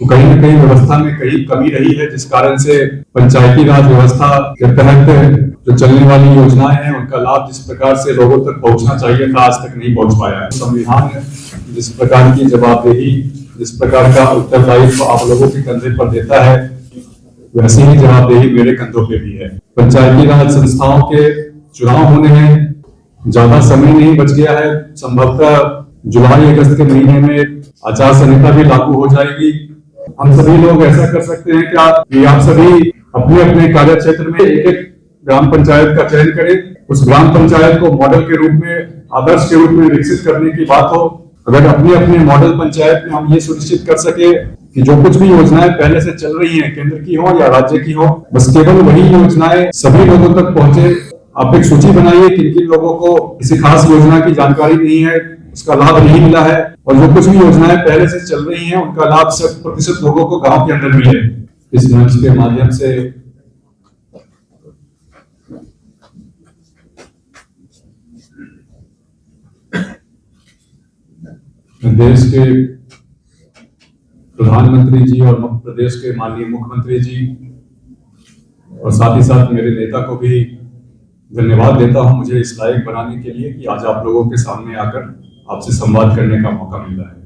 तो कहीं ना कहीं व्यवस्था में कहीं कमी रही है, जिस कारण से पंचायती राज व्यवस्था के तहत जो चलने वाली योजनाएं हैं उनका लाभ जिस प्रकार से लोगों तक पहुंचना चाहिए था आज तक नहीं पहुंच पाया है। संविधान जिस प्रकार की जवाबदेही, जिस प्रकार का उत्तरदायित्व आप लोगों के कंधे पर देता है, वैसे ही जवाबदेही मेरे कंधों पे भी है। पंचायती राज संस्थाओं के चुनाव होने हैं, ज्यादा समय नहीं बच गया है। संभवतः जुलाई अगस्त के महीने में आचार संहिता भी लागू हो जाएगी। हम सभी लोग ऐसा कर सकते हैं कि आप सभी अपने अपने कार्य क्षेत्र में एक एक ग्राम पंचायत का चयन करें। उस ग्राम पंचायत को मॉडल के रूप में, आदर्श के रूप में विकसित करने की बात हो। अगर अपने अपने मॉडल पंचायत में हम ये सुनिश्चित कर सके कि जो कुछ भी योजनाएं पहले से चल रही हैं, केंद्र की हो या राज्य की हो, बस केवल वही योजनाएं सभी लोगों तक पहुंचे। आप एक सूची बनाइए किन किन लोगों को किसी खास योजना की जानकारी नहीं है, उसका लाभ नहीं मिला है, और जो कुछ भी योजनाएं पहले से चल रही हैं उनका लाभ 100% लोगों को गांव के अंदर मिले। इस मंच के माध्यम से देश के प्रधानमंत्री जी और मध्य प्रदेश के माननीय मुख्यमंत्री जी और साथ ही साथ मेरे नेता को भी धन्यवाद देता हूं मुझे इस लायक बनाने के लिए कि आज आप लोगों के सामने आकर आपसे संवाद करने का मौका मिला है।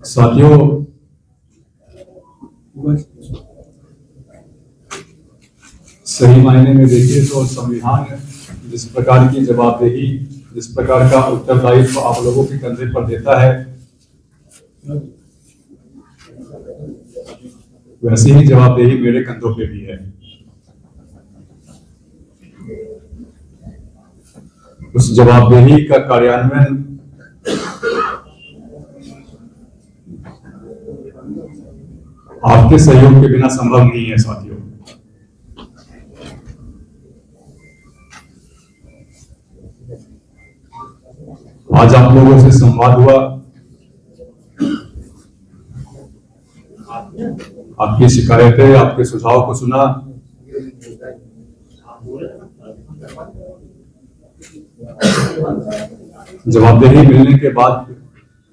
साथियों, सही मायने में देखिए तो संविधान जिस प्रकार की जवाबदेही, जिस प्रकार का उत्तरदायित्व आप लोगों के कंधे पर देता है, वैसे ही जवाबदेही मेरे कंधों पे भी है। उस जवाबदेही का कार्यान्वयन आपके सहयोग के बिना संभव नहीं है। साथियों, आज आप लोगों से संवाद हुआ, आपकी शिकायतें, आपके सुझाव को सुना, जवाबदेही मिलने के बाद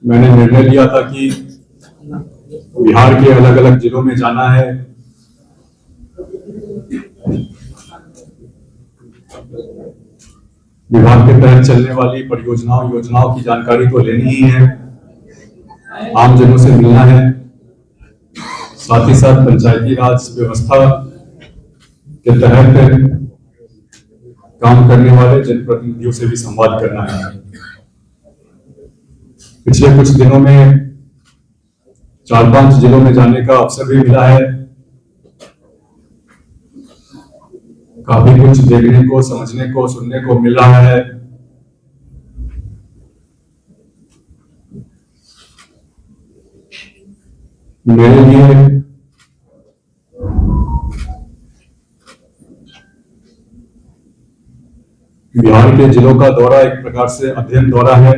मैंने निर्णय लिया था कि बिहार के अलग अलग जिलों में जाना है, विभाग के तहत चलने वाली परियोजनाओं, योजनाओं की जानकारी तो लेनी ही है, आम जनों से मिलना है, साथ ही साथ पंचायती राज व्यवस्था के तहत काम करने वाले जनप्रतिनिधियों से भी संवाद करना है। पिछले कुछ दिनों में 4-5 जिलों में जाने का अवसर भी मिला है। काफी कुछ देखने को, समझने को, सुनने को मिल रहा है। मेरे लिए बिहार के जिलों का दौरा एक प्रकार से अध्ययन दौरा है।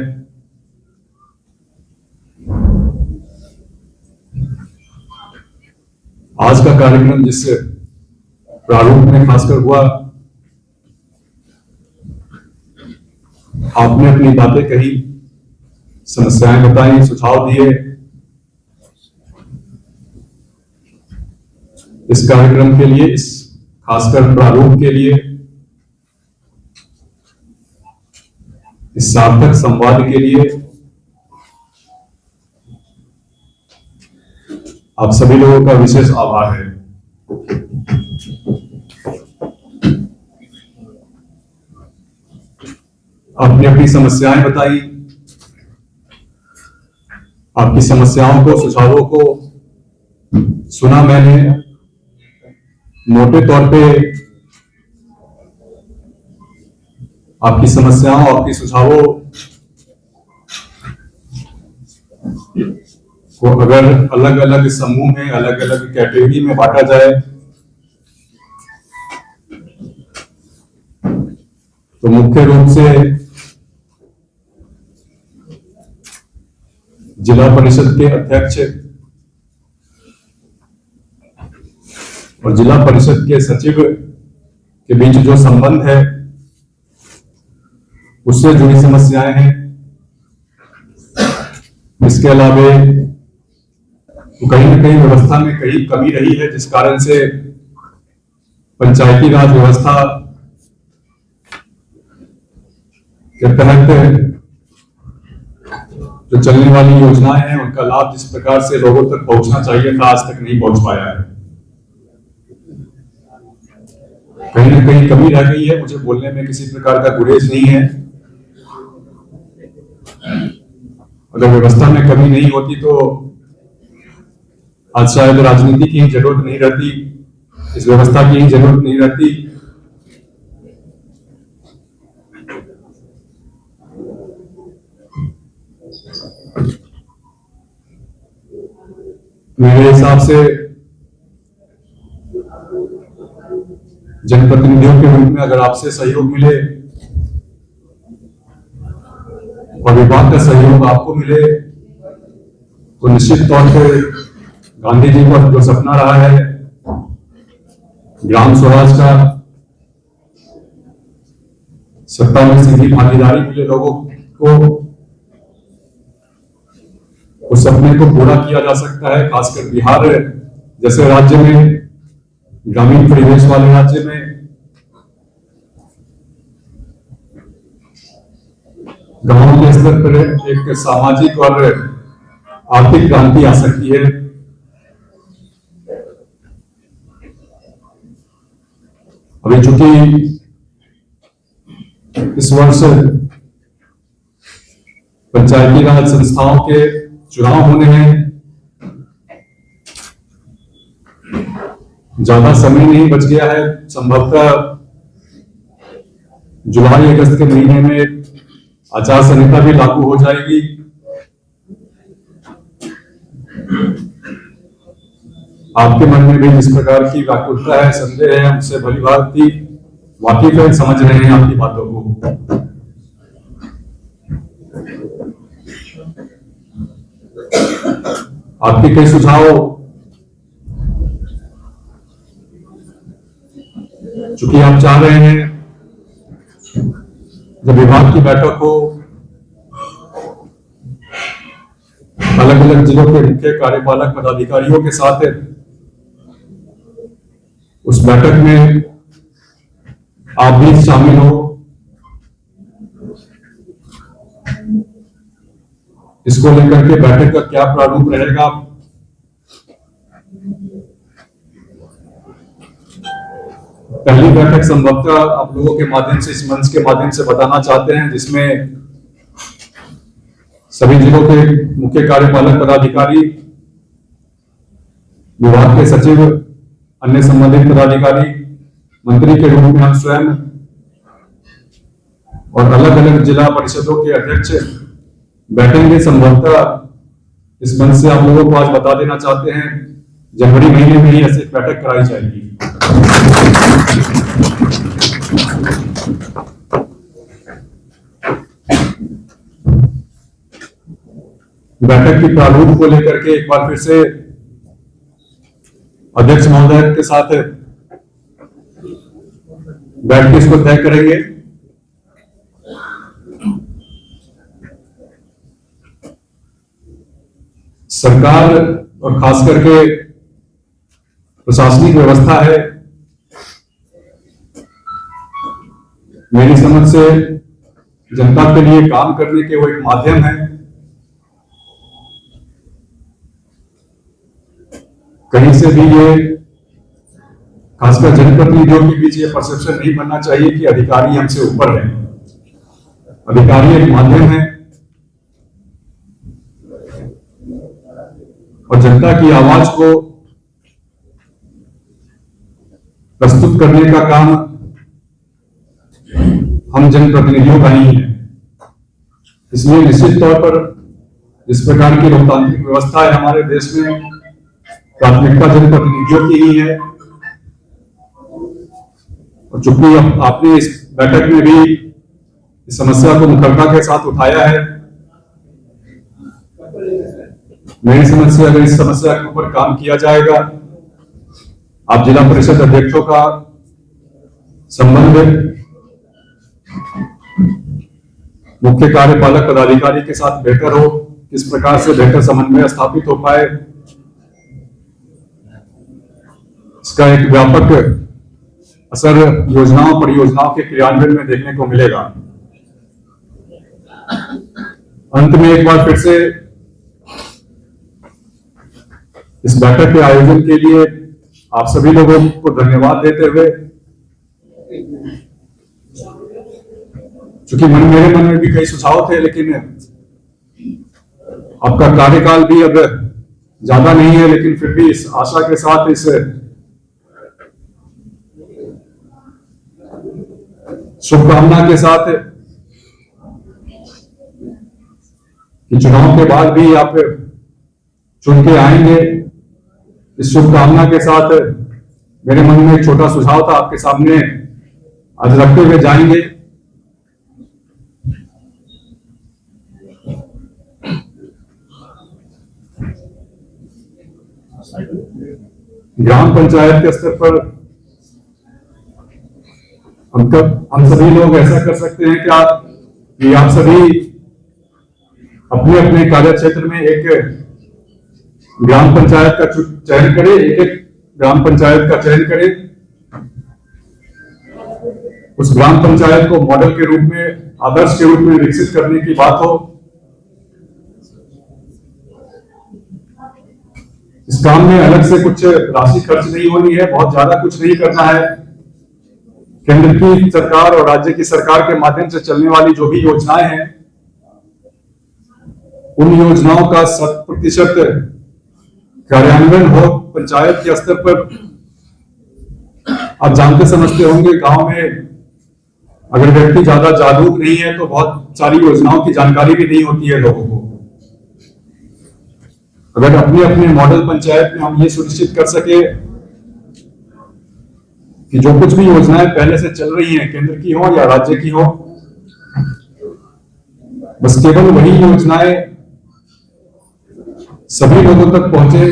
आज का कार्यक्रम जिस प्रारूप में खासकर हुआ, आपने अपनी बातें कही, समस्याएं बताई, सुझाव दिए। इस कार्यक्रम के लिए, इस खासकर प्रारूप के लिए, इस सार्थक संवाद के लिए आप सभी लोगों का विशेष आभार है। आपने अपनी समस्याएं बताई, आपकी समस्याओं को, सुझावों को सुना मैंने। मोटे तौर पे आपकी समस्याओं, आपकी सुझावों को अगर अलग अलग समूह में, अलग अलग कैटेगरी में बांटा जाए तो मुख्य रूप से जिला परिषद के अध्यक्ष और जिला परिषद के सचिव के बीच जो संबंध है उससे जुड़ी समस्याएं हैं। इसके अलावा कहीं न कहीं व्यवस्था में कहीं कमी रही है, जिस कारण से पंचायती राज व्यवस्था के तहत जो चलने वाली योजनाएं हैं उनका लाभ जिस प्रकार से लोगों तक पहुंचना चाहिए था, आज तक नहीं पहुंच पाया है। कहीं न कहीं कमी रह गई है। मुझे बोलने में किसी प्रकार का गुरेज नहीं है। अगर व्यवस्था में कमी नहीं होती तो आज शायद राजनीति की जरूरत नहीं रहती, इस व्यवस्था की जरूरत नहीं रहती। मेरे हिसाब से जनप्रतिनिधियों के रूप में अगर आपसे सहयोग मिले और विभाग का सहयोग आपको मिले तो निश्चित तौर पर गांधी जी का जो सपना रहा है ग्राम स्वराज का, सत्ता में सीधी भागीदारी मिले लोगों को, उस सपने को पूरा किया जा सकता है। खासकर बिहार जैसे राज्य में, ग्रामीण परिवेश वाले राज्य में गांवों के स्तर पर एक सामाजिक और आर्थिक क्रांति आ सकती है। अभी चूंकि इस वर्ष पंचायती राज संस्थाओं के चुनाव होने हैं, ज्यादा समय नहीं बच गया है। संभवतः जुलाई अगस्त के महीने में आचार संहिता भी लागू हो जाएगी। आपके मन में भी जिस प्रकार की व्याकुलता है, संदेह है, हमसे भली भांति वाकिफ है, समझ रहे हैं आपकी बातों को। आपके कई सुझाव चूंकि आप चाह रहे हैं जब विभाग की बैठक हो, अलग अलग जिलों के मुख्य कार्यपालक पदाधिकारियों के साथ उस बैठक में आप भी शामिल हो, इसको लेकर के बैठक का क्या प्रारूप रहेगा, पहली बैठक संभवतः आप लोगों के माध्यम से, इस मंच के माध्यम से बताना चाहते हैं, जिसमें सभी जिलों के मुख्य कार्यपालक पदाधिकारी, विभाग के सचिव, अन्य संबंधित पदाधिकारी, मंत्री के रूप में हम स्वयं और अलग अलग जिला परिषदों के अध्यक्ष बैठेंगे। संभवतः इस मंच से आप लोगों को आज बता देना चाहते हैं, जनवरी महीने में ही ऐसी बैठक कराई जाएगी। बैठक की प्रारूप को लेकर के एक बार फिर से अध्यक्ष महोदय के साथ बैठ के इसको तय करेंगे। सरकार और खास करके प्रशासनिक व्यवस्था है, मेरी समझ से जनता के लिए काम करने के वो एक माध्यम है। कहीं से भी ये खासकर जनप्रतिनिधियों के बीच ये परसेप्शन नहीं बनना चाहिए कि अधिकारी हमसे ऊपर है। अधिकारी एक माध्यम है और जनता की आवाज को प्रस्तुत करने का काम हम जनप्रतिनिधियों का ही है। इसलिए निश्चित तौर पर जिस प्रकार की लोकतांत्रिक व्यवस्था है हमारे देश में, प्राथमिकता जनप्रतिनिधियों की ही है। और चूंकि आपने इस बैठक में भी इस समस्या को मुखरता के साथ उठाया है, मेरी समझ से अगर इस समस्या के ऊपर काम किया जाएगा, आप जिला परिषद अध्यक्षों का संबंध मुख्य कार्यपालक पदाधिकारी के साथ बेहतर हो, किस प्रकार से बेहतर समन्वय स्थापित हो पाए, इसका एक व्यापक असर योजनाओं परियोजनाओं के क्रियान्वयन में देखने को मिलेगा। अंत में एक बार फिर से इस बैठक के आयोजन के लिए आप सभी लोगों को धन्यवाद देते हुए, चूंकि मेरे मन में भी कई सुझाव थे, लेकिन आपका कार्यकाल भी अब ज्यादा नहीं है, लेकिन फिर भी इस आशा के साथ, इस शुभकामना के साथ कि चुनाव के बाद भी आप चुन के आएंगे, इस शुभकामना के साथ मेरे मन में एक छोटा सुझाव था, आपके सामने आज रखते हुए जाएंगे। ग्राम पंचायत के स्तर पर हम सभी लोग ऐसा कर सकते हैं क्या कि आप सभी अपने अपने कार्य क्षेत्र में एक ग्राम पंचायत का चयन करें, एक ग्राम पंचायत का चयन करें, उस ग्राम पंचायत को मॉडल के रूप में, आदर्श के रूप में विकसित करने की बात हो। इस काम में अलग से कुछ राशि खर्च नहीं होनी है, बहुत ज्यादा कुछ नहीं करना है। केंद्र की सरकार और राज्य की सरकार के माध्यम से चलने वाली जो भी योजनाएं हैं, उन योजनाओं का 100% कार्यान्वयन हो पंचायत के स्तर पर। आप जानते समझते होंगे, गांव में अगर व्यक्ति ज्यादा जागरूक नहीं है तो बहुत सारी योजनाओं की जानकारी भी नहीं होती है लोगों को। अगर अपने अपने मॉडल पंचायत में हम ये सुनिश्चित कर सके कि जो कुछ भी योजनाएं पहले से चल रही हैं, केंद्र की हो या राज्य की हो, बस केवल वही योजनाएं सभी लोगों तक पहुंचे।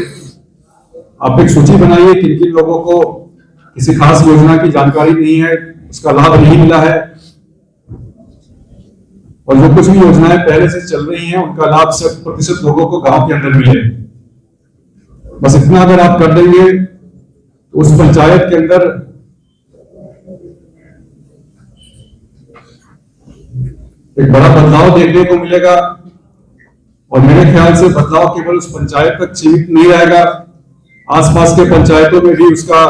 आप एक सूची बनाइए किन किन लोगों को किसी खास योजना की जानकारी नहीं है, उसका लाभ नहीं मिला है, और जो कुछ भी योजनाएं पहले से चल रही हैं उनका लाभ 100% लोगों को गांव के अंदर मिले। बस इतना अगर आप कर देंगे तो उस पंचायत के अंदर एक बड़ा बदलाव देखने को मिलेगा। और मेरे ख्याल से बदलाव केवल उस पंचायत तक सीमित नहीं रहेगा, आसपास के पंचायतों में भी उसका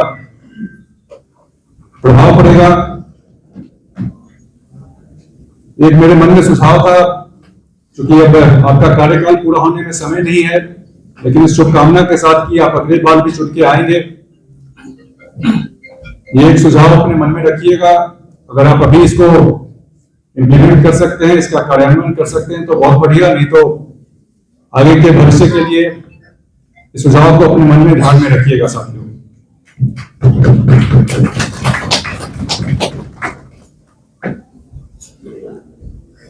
प्रभाव पड़ेगा। एक मेरे मन में सुझाव था, क्योंकि अब आपका कार्यकाल पूरा होने में समय नहीं है, लेकिन इस शुभकामना के साथ कि आप अगले बार भी चुन के आएंगे, ये एक सुझाव अपने मन में रखिएगा। अगर आप अभी इसको इम्प्लीमेंट कर सकते हैं, इसका कार्यान्वयन कर सकते हैं तो बहुत बढ़िया, नहीं तो आगे के भविष्य के लिए इस सुझाव को अपने मन में ध्यान में रखिएगा साथियों।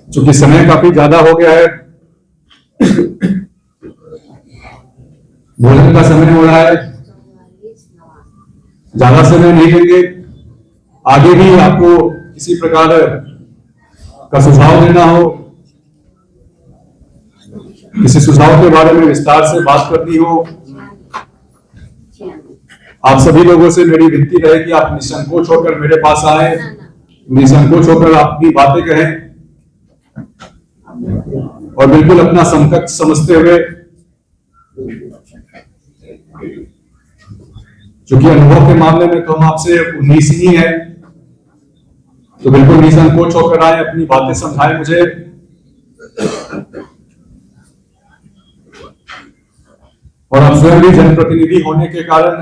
चूंकि समय काफी ज्यादा हो गया है, भोजन का समय हो रहा है, ज्यादा समय नहीं देंगे। आगे भी आपको किसी प्रकार का सुझाव देना हो, किसी सुझाव के बारे में विस्तार से बात करनी हो, आप सभी लोगों से मेरी विनती रहे कि आप निसंकोच होकर मेरे पास आए, निसंकोच होकर आप अपनी बातें कहें, और बिल्कुल अपना समकक्ष समझते हुए, क्योंकि अनुभव के मामले में तो हम आपसे 19 ही है, तो बिल्कुल निसंकोच होकर आए, अपनी बातें समझाएं मुझे। और आप स्वयं भी जनप्रतिनिधि होने के कारण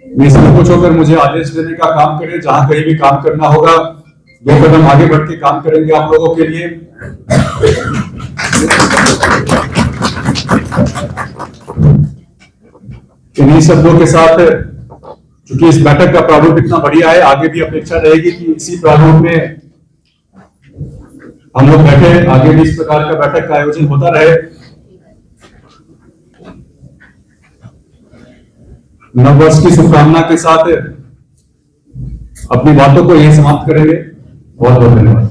निसंकोच होकर मुझे आदेश देने का काम करें। जहां कहीं भी काम करना होगा, 2 कदम आगे बढ़ के काम करेंगे आप लोगों के लिए। इन्हीं शब्दों के साथ, क्योंकि इस बैठक का प्रारूप इतना बढ़िया है, आगे भी अपेक्षा रहेगी कि इसी प्रारूप में हम लोग बैठे, आगे भी इस प्रकार का बैठक का आयोजन होता रहे। नववर्ष की शुभकामना के साथ अपनी बातों को यही समाप्त करेंगे। बहुत बहुत धन्यवाद।